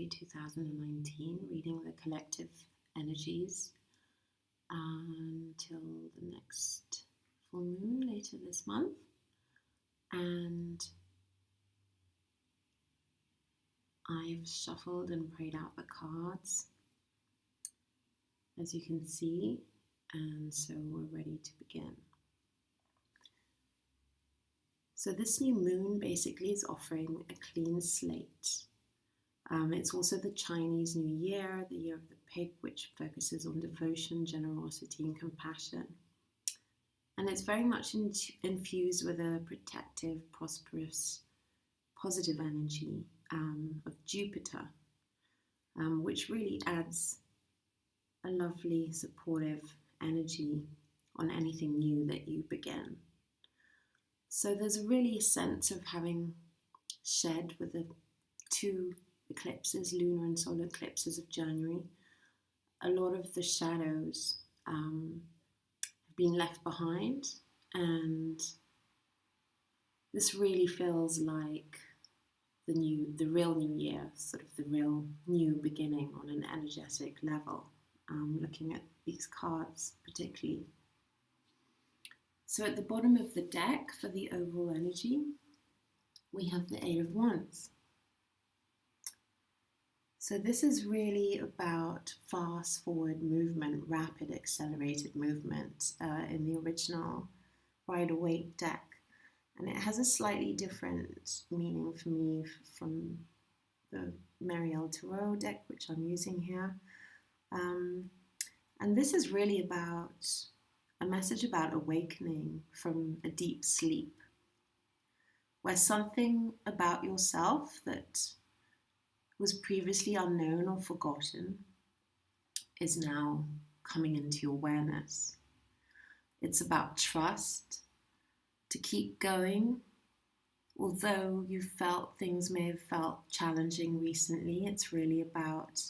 February 2019, reading the collective energies until the next full moon later this month. And I've shuffled and prayed out the cards, as you can see, and so we're ready to begin. So this new moon basically is offering a clean slate. It's also the Chinese New Year, the year of the pig, which focuses on devotion, generosity, and compassion. And it's very much infused with a protective, prosperous, positive energy of Jupiter, which really adds a lovely, supportive energy on anything new that you begin. So there's really a sense of having shed with the two eclipses, lunar and solar eclipses of January. A lot of the shadows have been left behind, and this really feels like the real new year, sort of the real new beginning on an energetic level. Looking at these cards particularly. So at the bottom of the deck for the overall energy, we have the Eight of Wands. So this is really about fast forward movement, rapid accelerated movement in the original Rider-Waite deck. And it has a slightly different meaning for me from the Marielle Tarot deck, which I'm using here. And this is really about a message about awakening from a deep sleep, where something about yourself that was previously unknown or forgotten is now coming into your awareness. It's about trust, to keep going. Although you felt things may have felt challenging recently, it's really about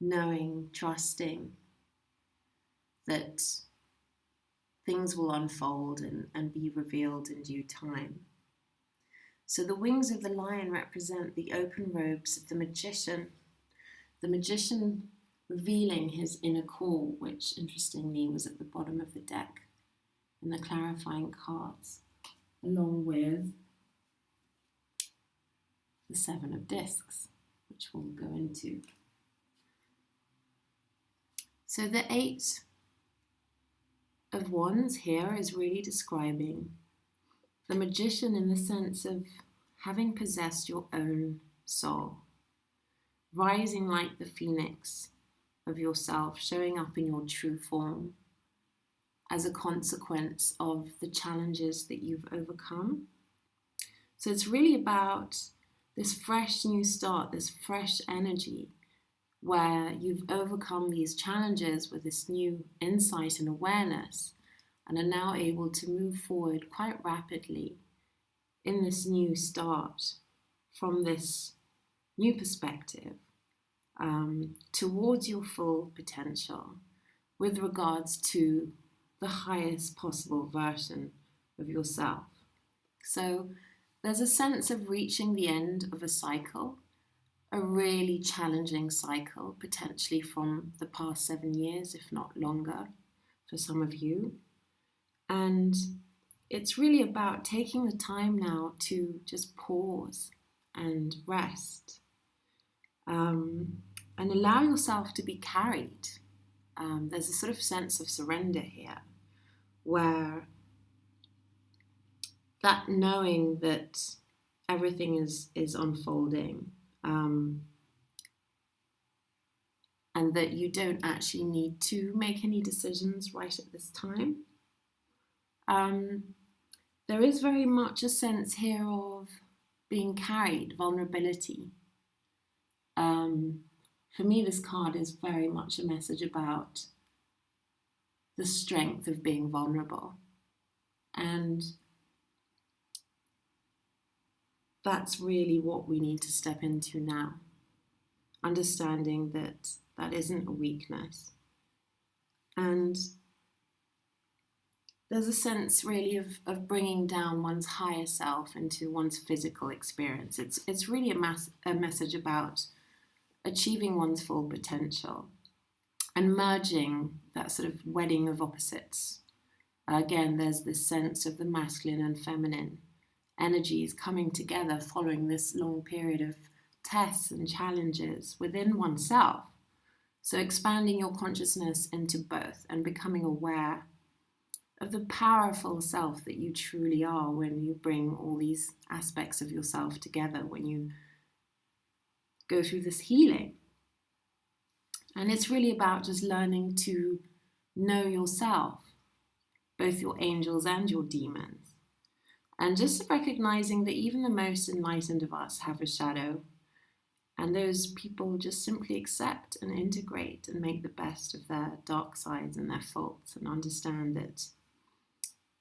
knowing, trusting that things will unfold and be revealed in due time. So the wings of the lion represent the open robes of the magician revealing his inner call, which interestingly was at the bottom of the deck in the clarifying cards, along with the Seven of Discs, which we'll go into. So the Eight of Wands here is really describing the magician in the sense of having possessed your own soul, rising like the phoenix of yourself, showing up in your true form as a consequence of the challenges that you've overcome. So it's really about this fresh new start, this fresh energy, where you've overcome these challenges with this new insight and awareness and are now able to move forward quite rapidly in this new start from this new perspective towards your full potential with regards to the highest possible version of yourself. So there's a sense of reaching the end of a cycle, a really challenging cycle, potentially from the past 7 years, if not longer, for some of you. And it's really about taking the time now to just pause and rest and allow yourself to be carried. There's a sort of sense of surrender here, where that knowing that everything is unfolding, and that you don't actually need to make any decisions right at this time. There is very much a sense here of being carried, vulnerability. For me, this card is very much a message about the strength of being vulnerable. And that's really what we need to step into now. Understanding that that isn't a weakness. And there's a sense really of bringing down one's higher self into one's physical experience. It's really a message about achieving one's full potential and merging that sort of wedding of opposites. Again, there's this sense of the masculine and feminine energies coming together following this long period of tests and challenges within oneself. So expanding your consciousness into both and becoming aware of the powerful self that you truly are when you bring all these aspects of yourself together, when you go through this healing. And it's really about just learning to know yourself, both your angels and your demons. And just recognizing that even the most enlightened of us have a shadow. And those people just simply accept and integrate and make the best of their dark sides and their faults and understand that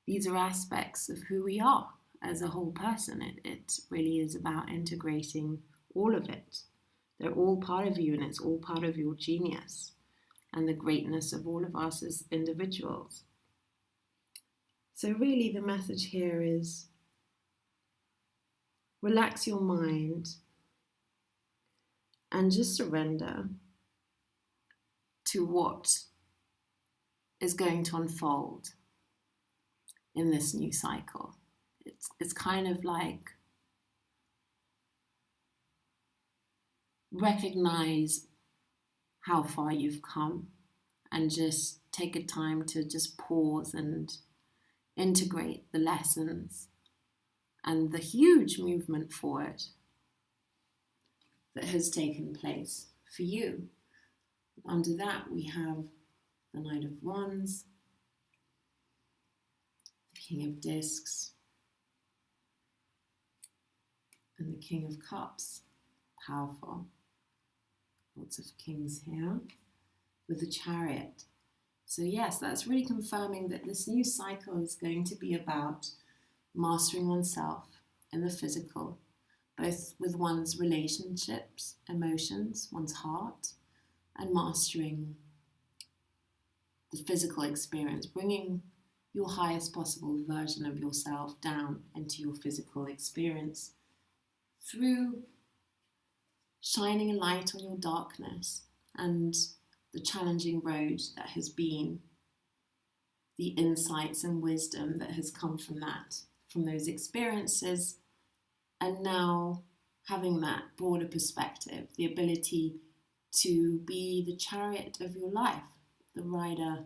these are aspects of who we are as a whole person. It really is about integrating all of it. They're all part of you, and it's all part of your genius and the greatness of all of us as individuals. So really the message here is relax your mind and just surrender to what is going to unfold in this new cycle. It's kind of like recognize how far you've come and just take a time to just pause and integrate the lessons and the huge movement forward that has taken place for you. Under that, we have the Knight of Wands, the King of Discs, and the King of Cups. Powerful. Lots of kings here with the Chariot. So yes, that's really confirming that this new cycle is going to be about mastering oneself in the physical, both with one's relationships, emotions, one's heart, and mastering the physical experience, bringing your highest possible version of yourself down into your physical experience through shining a light on your darkness and the challenging road that has been, the insights and wisdom that has come from that, from those experiences, and now having that broader perspective, the ability to be the chariot of your life, the rider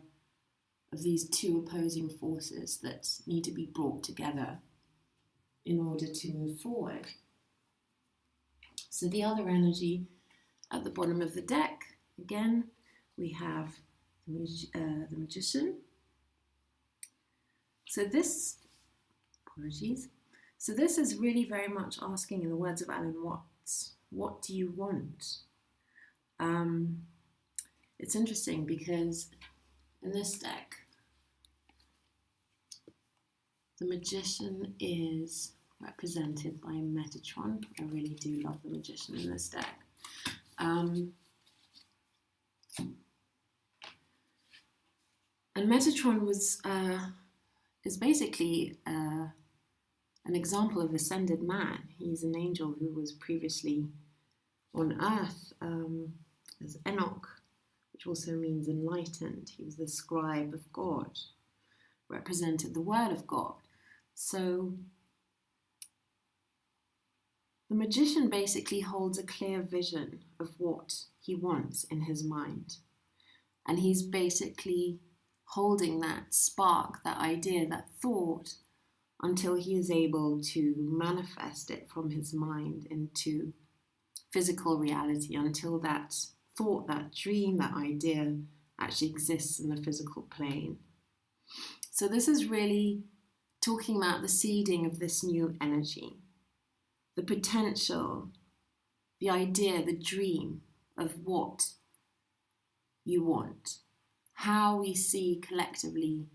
of these two opposing forces that need to be brought together in order to move forward. So the other energy at the bottom of the deck, again, we have the Magician. So this, apologies. So this is really very much asking, in the words of Alan Watts, what do you want? It's interesting because in this deck, the Magician is represented by Metatron. I really do love the Magician in this deck. And Metatron is basically an example of ascended man. He's an angel who was previously on earth as Enoch, which also means enlightened. He was the scribe of God, represented the word of God. So the Magician basically holds a clear vision of what he wants in his mind. And he's basically holding that spark, that idea, that thought, until he is able to manifest it from his mind into physical reality, until that thought, that dream, that idea actually exists in the physical plane. So this is really talking about the seeding of this new energy, the potential, the idea, the dream of what you want, how we see collectively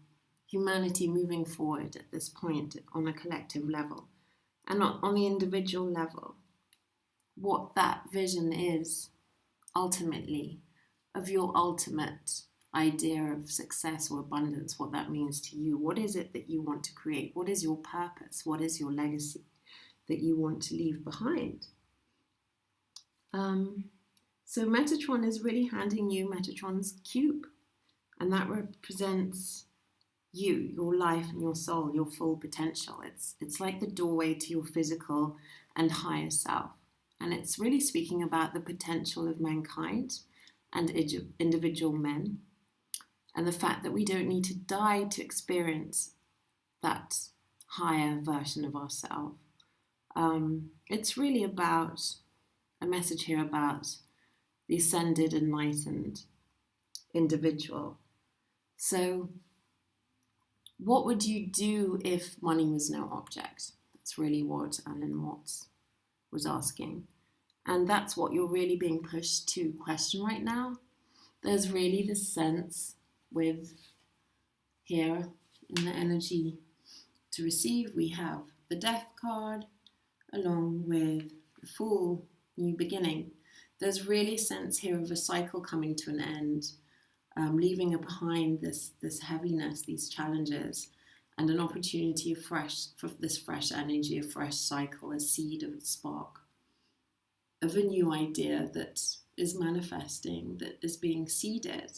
humanity moving forward at this point on a collective level, and not on the individual level, what that vision is ultimately of your ultimate idea of success or abundance, what that means to you. What is it that you want to create? What is your purpose? What is your legacy that you want to leave behind? So Metatron is really handing you Metatron's cube, and that represents you, your life and your soul, your full potential. It's like the doorway to your physical and higher self. And it's really speaking about the potential of mankind and individual men, and the fact that we don't need to die to experience that higher version of ourselves. It's really about a message here about the ascended, enlightened individual. So what would you do if money was no object? That's really what Alan Watts was asking. And that's what you're really being pushed to question right now. There's really this sense with here in the energy to receive, we have the Death card along with the Fool, new beginning. There's really a sense here of a cycle coming to an end, leaving behind this heaviness, these challenges, and an opportunity for this fresh energy, a fresh cycle, a seed of a spark of a new idea that is manifesting, that is being seeded.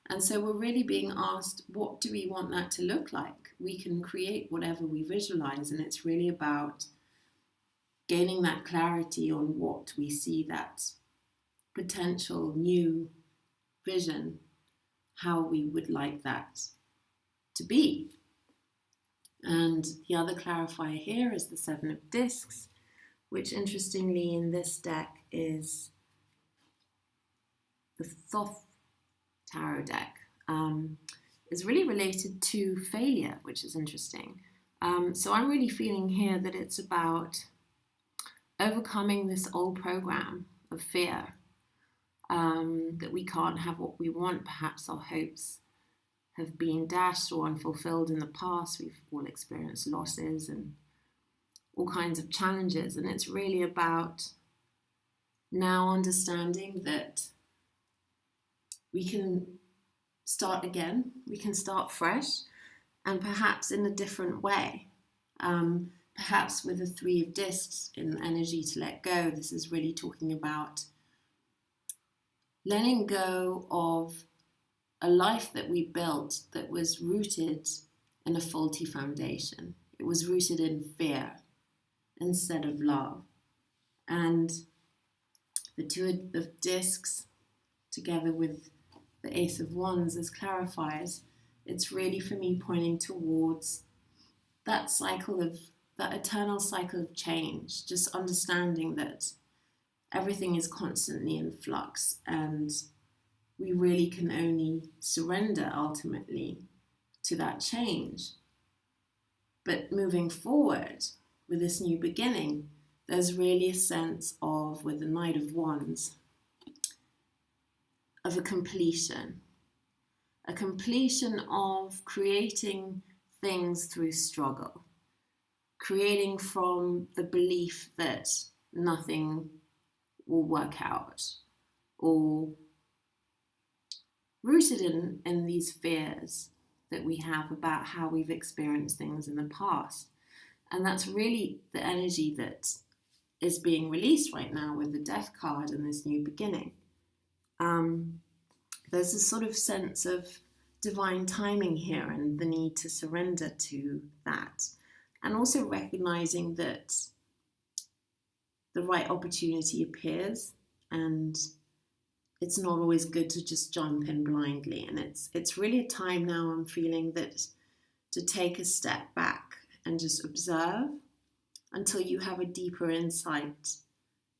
And so we're really being asked, what do we want that to look like? We can create whatever we visualize, and it's really about gaining that clarity on what we see, that potential new vision, how we would like that to be. And the other clarifier here is the Seven of Discs, which interestingly in this deck is the Thoth Tarot deck. Is really related to failure, which is interesting. So I'm really feeling here that it's about overcoming this old program of fear, that we can't have what we want. Perhaps our hopes have been dashed or unfulfilled in the past. We've all experienced losses and all kinds of challenges. And it's really about now understanding that we can start again, we can start fresh, and perhaps in a different way. Perhaps with the Three of Discs in energy to let go, this is really talking about letting go of a life that we built that was rooted in a faulty foundation. It was rooted in fear instead of love. And the Two of Discs together with the Ace of Wands as clarifiers, it's really for me pointing towards that cycle of, that eternal cycle of change, just understanding that everything is constantly in flux and we really can only surrender ultimately to that change. But moving forward with this new beginning, there's really a sense of, with the Knight of Wands, of a completion of creating things through struggle, creating from the belief that nothing will work out, or rooted in these fears that we have about how we've experienced things in the past. And that's really the energy that is being released right now with the Death card and this new beginning. There's a sort of sense of divine timing here and the need to surrender to that. And also recognizing that the right opportunity appears and it's not always good to just jump in blindly. And it's really a time now I'm feeling that to take a step back and just observe until you have a deeper insight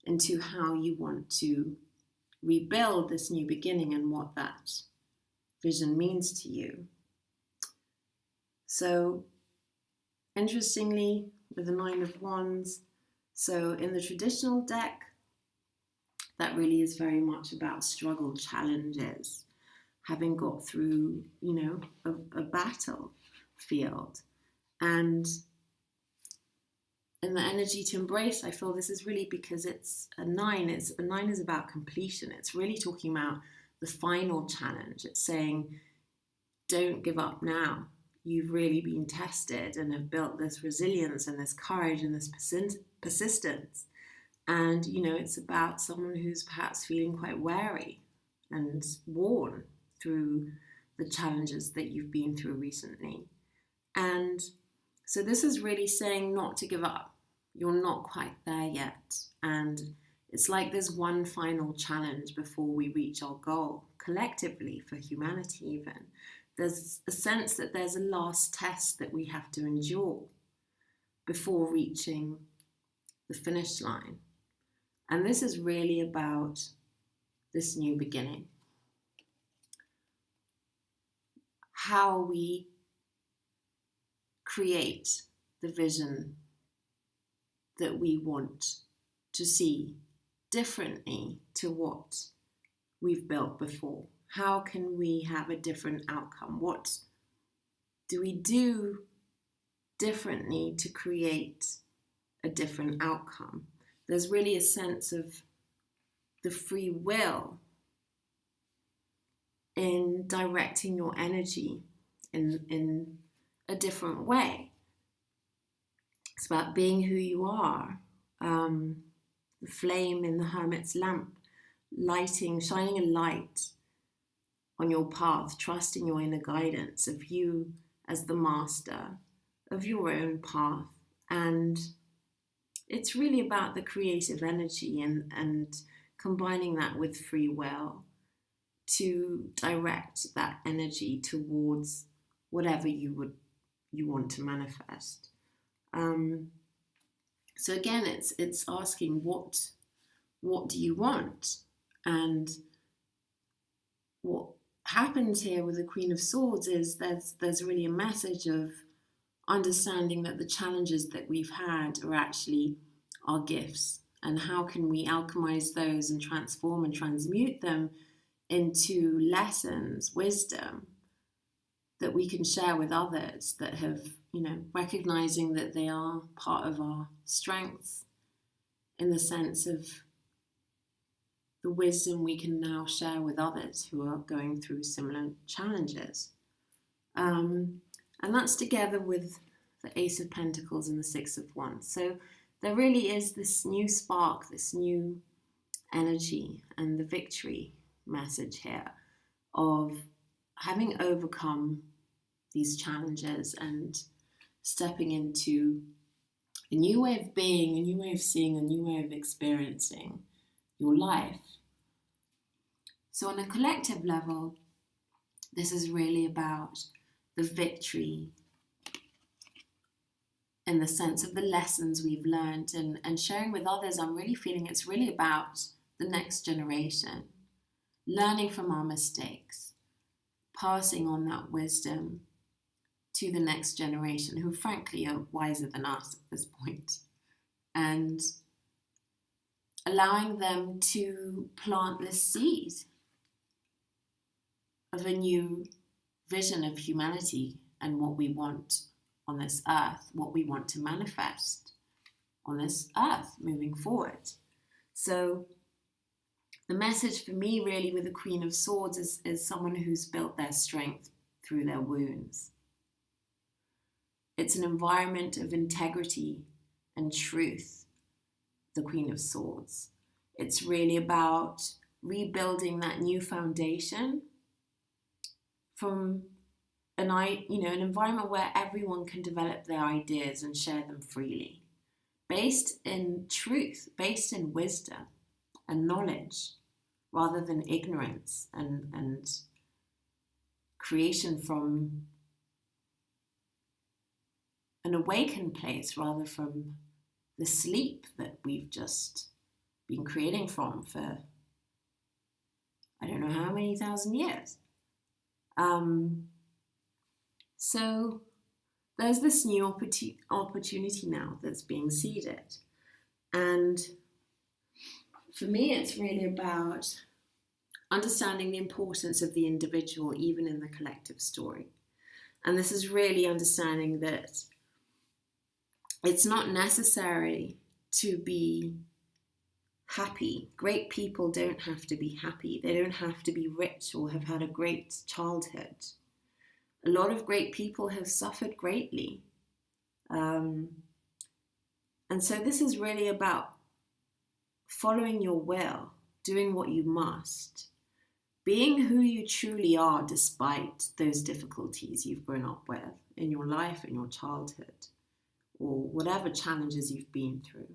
into how you want to rebuild this new beginning and what that vision means to you. So interestingly, with the Nine of Wands, so in the traditional deck, that really is very much about struggle, challenges, having got through, a battlefield. And in the energy to embrace, I feel this is really because it's a nine. A nine is about completion. It's really talking about the final challenge. It's saying, don't give up now. You've really been tested and have built this resilience and this courage and this persistence. And, you know, it's about someone who's perhaps feeling quite weary and worn through the challenges that you've been through recently. And so this is really saying not to give up. You're not quite there yet. And it's like there's one final challenge before we reach our goal, collectively, for humanity even. There's a sense that there's a last test that we have to endure before reaching the finish line. And this is really about this new beginning. How we create the vision that we want to see differently to what we've built before. How can we have a different outcome? What do we do differently to create a different outcome? There's really a sense of the free will in directing your energy in a different way. It's about being who you are. The flame in the hermit's lamp, shining a light on your path, trusting your inner guidance of you as the master of your own path. And it's really about the creative energy and combining that with free will to direct that energy towards whatever you want to manifest. So again, it's asking what do you want? And what happens here with the Queen of Swords is there's really a message of understanding that the challenges that we've had are actually our gifts, and how can we alchemize those and transform and transmute them into lessons, wisdom that we can share with others that have, you know, recognizing that they are part of our strengths in the sense of the wisdom we can now share with others who are going through similar challenges. And that's together with the Ace of Pentacles and the Six of Wands. So there really is this new spark, this new energy, and the victory message here of having overcome these challenges and stepping into a new way of being, a new way of seeing, a new way of experiencing your life. So on a collective level, this is really about the victory in the sense of the lessons we've learned and sharing with others. I'm really feeling it's really about the next generation, learning from our mistakes, passing on that wisdom to the next generation, who frankly are wiser than us at this point, and allowing them to plant this seed of a new vision of humanity and what we want on this earth, what we want to manifest on this earth moving forward. So the message for me really with the Queen of Swords is someone who's built their strength through their wounds. It's an environment of integrity and truth, the Queen of Swords. It's really about rebuilding that new foundation from an environment where everyone can develop their ideas and share them freely, based in truth, based in wisdom and knowledge, rather than ignorance and creation from an awakened place, rather from the sleep that we've just been creating from for I don't know how many thousand years. So there's this new opportunity now that's being seeded. And for me, it's really about understanding the importance of the individual, even in the collective story. And this is really understanding that it's not necessary to be happy. Great people don't have to be happy. They don't have to be rich or have had a great childhood. A lot of great people have suffered greatly. And so this is really about following your will, doing what you must, being who you truly are despite those difficulties you've grown up with in your life, in your childhood, or whatever challenges you've been through.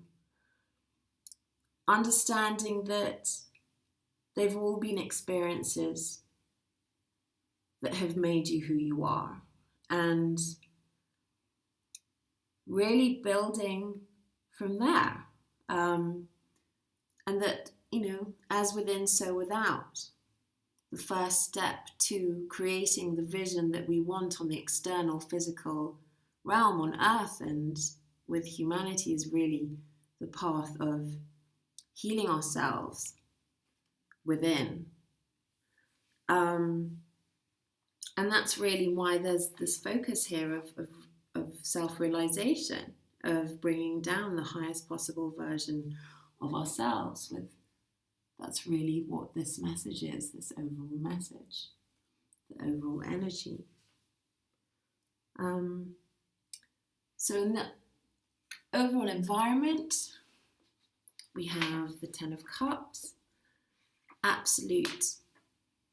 Understanding that they've all been experiences that have made you who you are, and really building from there. And that, as within, so without. The first step to creating the vision that we want on the external physical realm on Earth and with humanity is really the path of healing ourselves within. And that's really why there's this focus here of self-realization, of bringing down the highest possible version of ourselves. That's really what this message is, this overall message, the overall energy. So in the overall environment, we have the Ten of Cups, absolute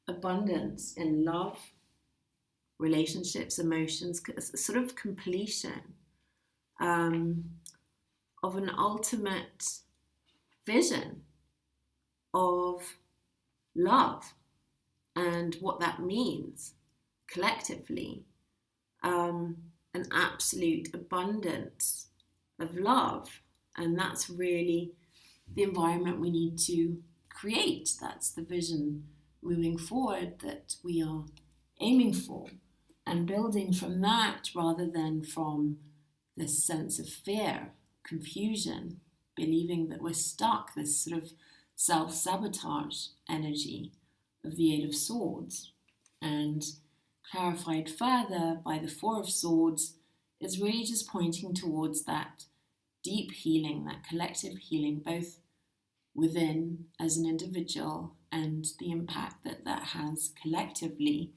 abundance in love, relationships, emotions, sort of completion of an ultimate vision of love and what that means collectively. An absolute abundance of love, and that's really the environment we need to create. That's the vision moving forward that we are aiming for, and building from that rather than from this sense of fear, confusion, believing that we're stuck, this sort of self-sabotage energy of the Eight of Swords. And clarified further by the Four of Swords is really just pointing towards that deep healing, that collective healing, both within as an individual and the impact that that has collectively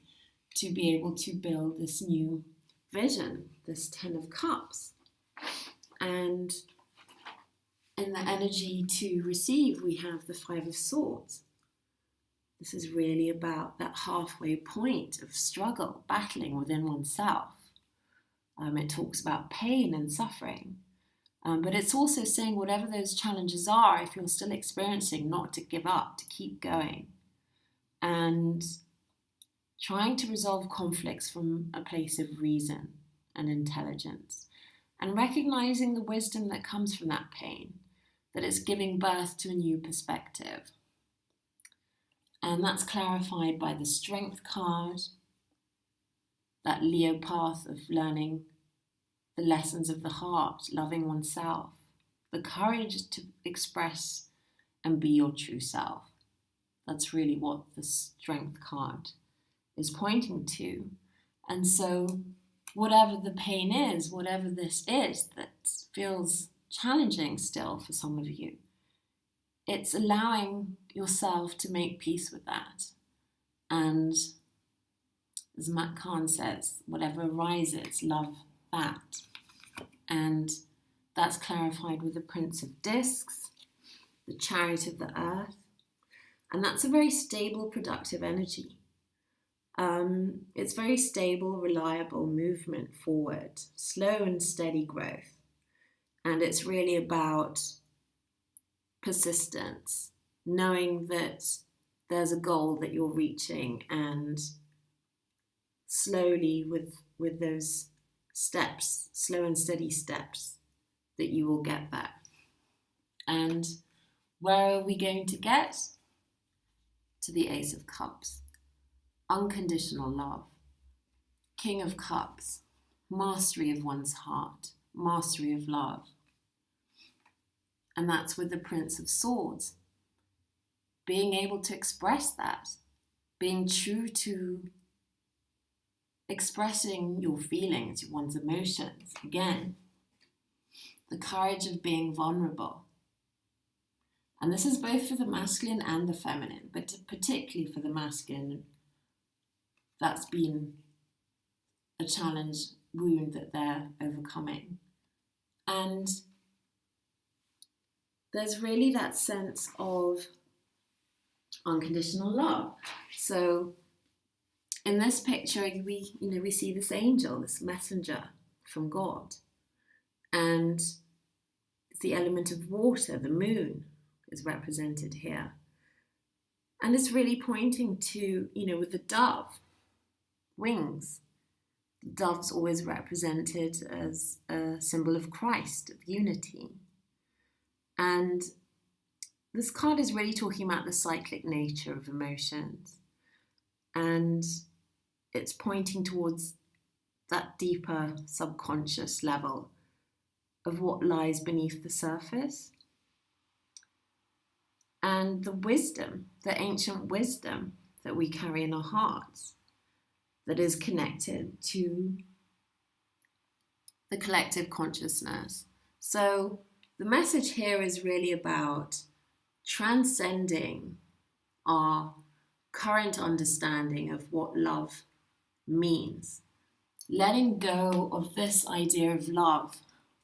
to be able to build this new vision, this Ten of Cups. And in the energy to receive, we have the Five of Swords. This is really about that halfway point of struggle, battling within oneself. It talks about pain and suffering, but it's also saying whatever those challenges are, if you're still experiencing, not to give up, to keep going. And trying to resolve conflicts from a place of reason and intelligence, and recognizing the wisdom that comes from that pain, that it's giving birth to a new perspective. And that's clarified by the Strength card, that Leo path of learning the lessons of the heart, loving oneself, the courage to express and be your true self. That's really what the Strength card is pointing to. And so whatever the pain is, whatever this is that feels challenging still for some of you, it's allowing yourself to make peace with that. And as Matt Kahn says, whatever arises, love that. And that's clarified with the Prince of Discs, the Chariot of the Earth. And that's a very stable, productive energy. It's very stable, reliable movement forward, slow and steady growth. And it's really about persistence, knowing that there's a goal that you're reaching, and slowly with those steps, slow and steady steps, that you will get there. And where are we going to get? To the Ace of Cups. Unconditional love. King of Cups. Mastery of one's heart. Mastery of love. And that's with the Prince of Swords. Being able to express that. Being true to expressing your feelings, one's emotions. Again, the courage of being vulnerable. And this is both for the masculine and the feminine, but particularly for the masculine, that's been a challenge, wound that they're overcoming. And there's really that sense of unconditional love. So in this picture, we see this angel, this messenger from God, and the element of water, the moon, is represented here. And it's really pointing to, with the dove, wings. The dove's always represented as a symbol of Christ, of unity. And this card is really talking about the cyclic nature of emotions. And it's pointing towards that deeper subconscious level of what lies beneath the surface. And the wisdom, the ancient wisdom that we carry in our hearts, that is connected to the collective consciousness. So the message here is really about transcending our current understanding of what love means, letting go of this idea of love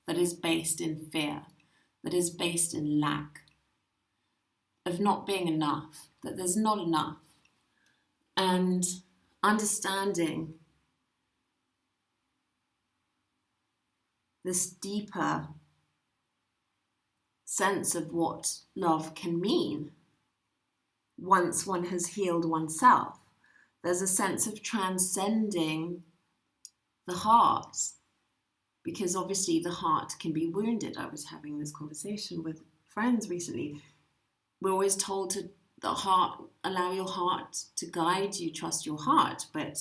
that is based in fear, that is based in lack, of not being enough, that there's not enough, and understanding this deeper sense of what love can mean once one has healed oneself. There's a sense of transcending the heart, because obviously the heart can be wounded. I was having this conversation with friends recently. We're always told to allow your heart to guide you, trust your heart, but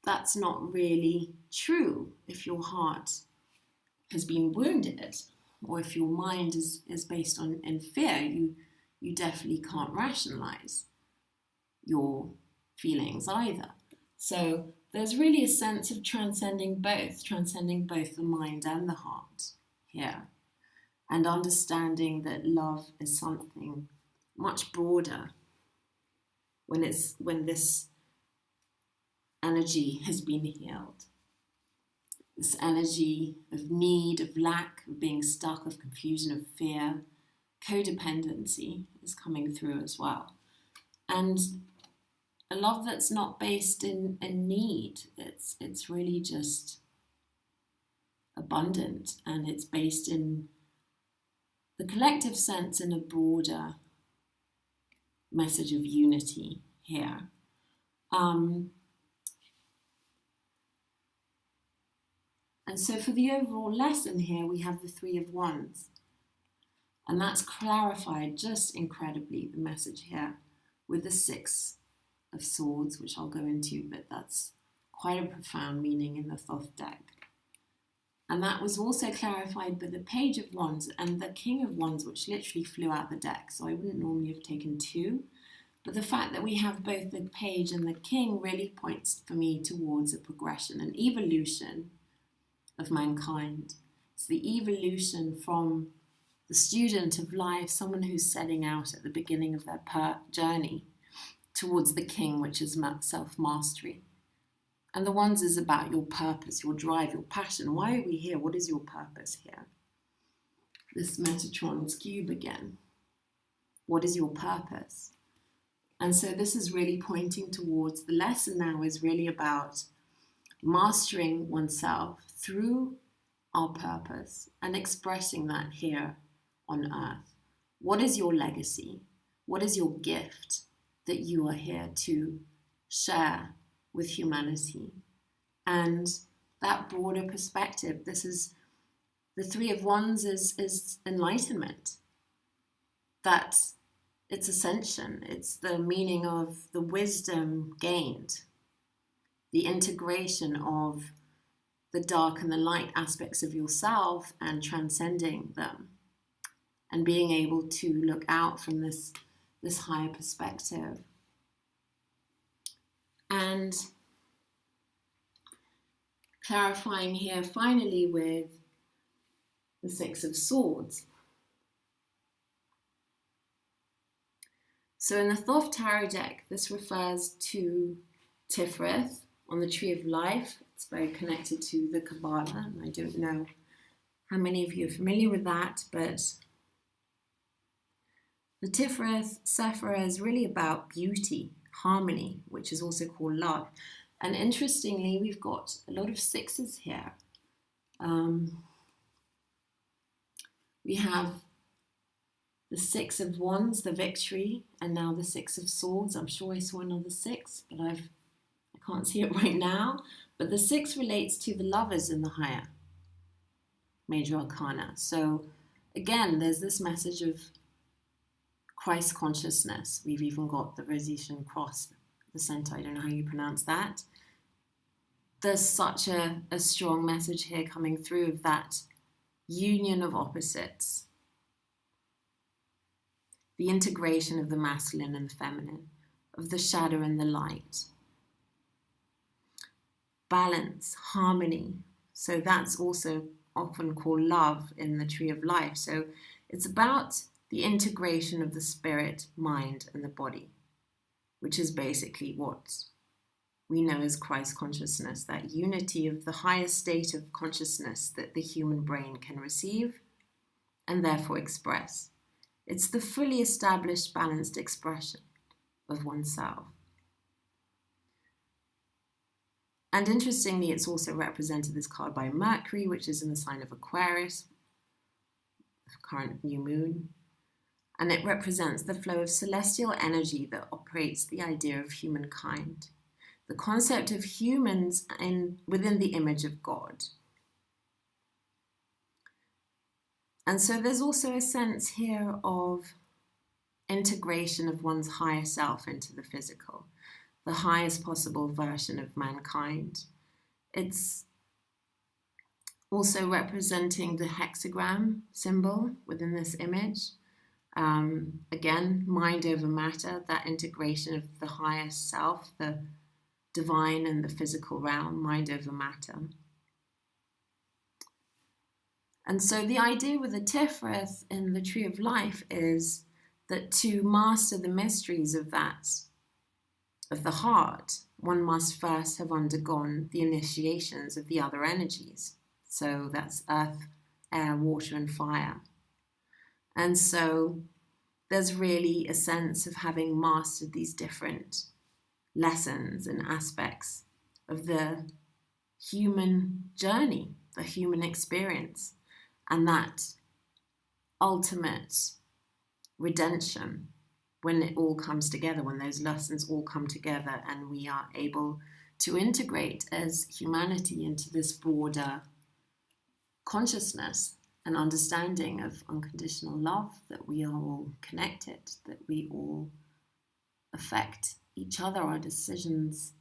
that's not really true if your heart has been wounded, or if your mind is based in fear. You definitely can't rationalize your feelings either. So there's really a sense of transcending both the mind and the heart here, and understanding that love is something much broader when this energy has been healed. This energy of need, of lack, of being stuck, of confusion, of fear, codependency is coming through as well. And a love that's not based in need. It's really just abundant, and it's based in the collective sense, in a broader message of unity here. And so for the overall lesson here, we have the Three of Wands. And that's clarified just incredibly, the message here, with the Six of Swords, which I'll go into, but that's quite a profound meaning in the Thoth deck. And that was also clarified by the Page of Wands and the King of Wands, which literally flew out the deck. So I wouldn't normally have taken two. But the fact that we have both the Page and the King really points for me towards a progression, an evolution of mankind. It's the evolution from the student of life, someone who's setting out at the beginning of their journey, towards the King, which is self-mastery. And the Wands is about your purpose, your drive, your passion. Why are we here? What is your purpose here? This Metatron's cube again. What is your purpose? And so this is really pointing towards, the lesson now is really about mastering oneself through our purpose and expressing that here on earth. What is your legacy? What is your gift that you are here to share with humanity? And that broader perspective, this is the Three of Wands is enlightenment. That it's ascension. It's the meaning of the wisdom gained, the integration of the dark and the light aspects of yourself and transcending them, and being able to look out from this higher perspective. And clarifying here finally with the Six of Swords. So in the Thoth Tarot deck, this refers to Tiferet on the Tree of Life. It's very connected to the Kabbalah, and I don't know how many of you are familiar with that, but The Tiferet Sephira is really about beauty, harmony, which is also called love. And interestingly, we've got a lot of sixes here. We have the Six of Wands, the victory, and now the Six of Swords. I'm sure I saw another six, but I can't see it right now. But the six relates to the lovers in the higher major arcana. So again, there's this message of Christ consciousness. We've even got the Rosicrucian cross, the center. I don't know how you pronounce that. There's such a strong message here coming through of that union of opposites. The integration of the masculine and the feminine, of the shadow and the light. Balance, harmony. So that's also often called love in the Tree of Life. So it's about the integration of the spirit, mind, and the body, which is basically what we know as Christ consciousness, that unity of the highest state of consciousness that the human brain can receive and therefore express. It's the fully established, balanced expression of oneself. And interestingly, it's also represented, this card, by Mercury, which is in the sign of Aquarius, the current new moon. And it represents the flow of celestial energy that operates the idea of humankind, the concept of humans within the image of God. And so there's also a sense here of integration of one's higher self into the physical, the highest possible version of mankind. It's also representing the hexagram symbol within this image. Again, mind over matter, that integration of the highest self, the divine and the physical realm, mind over matter. And so the idea with the Tiferet in the Tree of Life is that to master the mysteries of that, of the heart, one must first have undergone the initiations of the other energies. So that's earth, air, water, and fire. And so there's really a sense of having mastered these different lessons and aspects of the human journey, the human experience, and that ultimate redemption when it all comes together, when those lessons all come together and we are able to integrate as humanity into this broader consciousness and understanding of unconditional love, that we are all connected, that we all affect each other, our decisions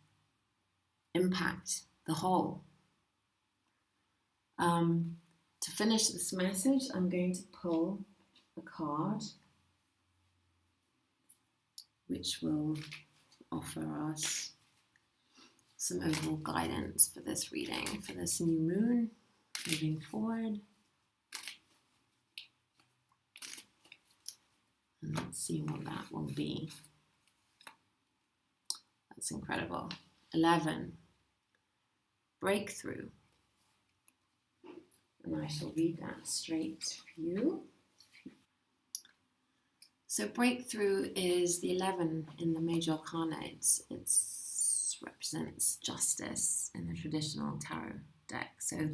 impact the whole. To finish this message, I'm going to pull a card which will offer us some overall guidance for this reading, for this new moon, moving forward. And let's see what that will be. That's incredible. 11, breakthrough. And I shall read that straight for you. So breakthrough is the 11 in the major arcana. It represents justice in the traditional tarot deck. So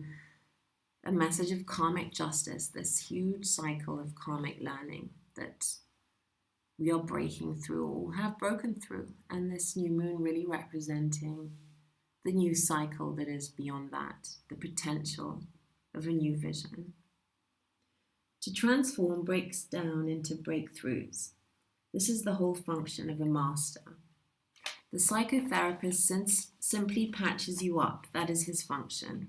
a message of karmic justice, this huge cycle of karmic learning that we are breaking through or have broken through. And this new moon really representing the new cycle that is beyond that, the potential of a new vision. To transform breaks down into breakthroughs. This is the whole function of a master. The psychotherapist simply patches you up. That is his function.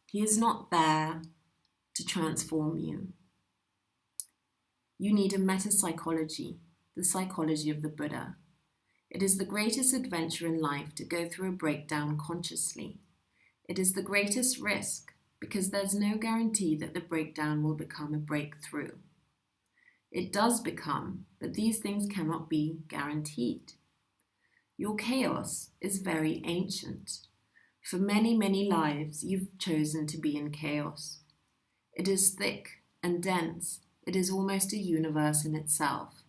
He is not there to transform you. You need a metapsychology, the psychology of the Buddha. It is the greatest adventure in life to go through a breakdown consciously. It is the greatest risk, because there's no guarantee that the breakdown will become a breakthrough. It does become, but these things cannot be guaranteed. Your chaos is very ancient. For many, many lives, you've chosen to be in chaos. It is thick and dense. It is almost a universe in itself.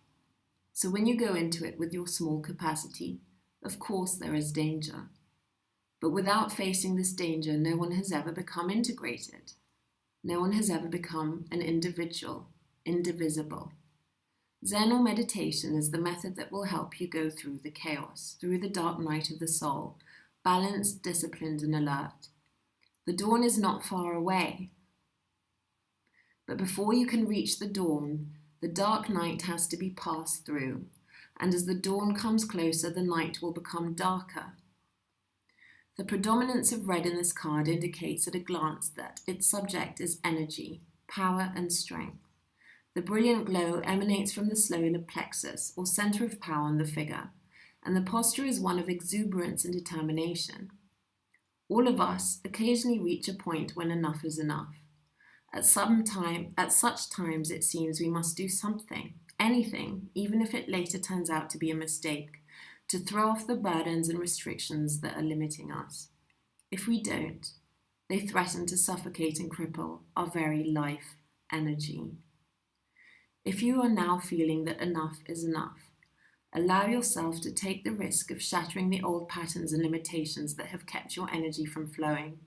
So when you go into it with your small capacity, of course there is danger. But without facing this danger, no one has ever become integrated. No one has ever become an individual, indivisible. Zen or meditation is the method that will help you go through the chaos, through the dark night of the soul, balanced, disciplined, and alert. The dawn is not far away. But before you can reach the dawn, the dark night has to be passed through. And as the dawn comes closer, the night will become darker. The predominance of red in this card indicates at a glance that its subject is energy, power, and strength. The brilliant glow emanates from the solar plexus, or center of power in the figure, and the posture is one of exuberance and determination. All of us occasionally reach a point when enough is enough. At such times it seems we must do something, anything, even if it later turns out to be a mistake, to throw off the burdens and restrictions that are limiting us. If we don't, they threaten to suffocate and cripple our very life energy. If you are now feeling that enough is enough, allow yourself to take the risk of shattering the old patterns and limitations that have kept your energy from flowing.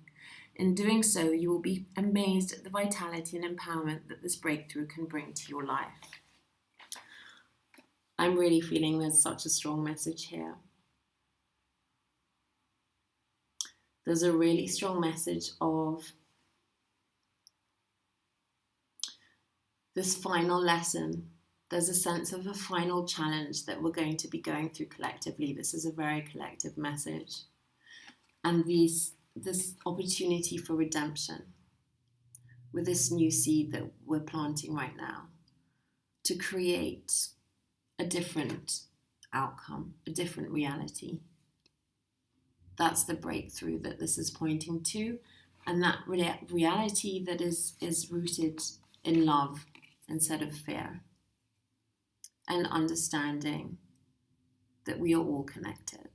In doing so, you will be amazed at the vitality and empowerment that this breakthrough can bring to your life. I'm really feeling there's such a strong message here. There's a really strong message of this final lesson. There's a sense of a final challenge that we're going to be going through collectively. This is a very collective message. And this opportunity for redemption with this new seed that we're planting right now to create a different outcome, a different reality. That's the breakthrough that this is pointing to, and that reality that is rooted in love instead of fear, and understanding that we are all connected.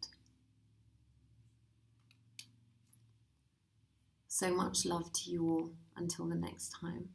So much love to you all. Until the next time.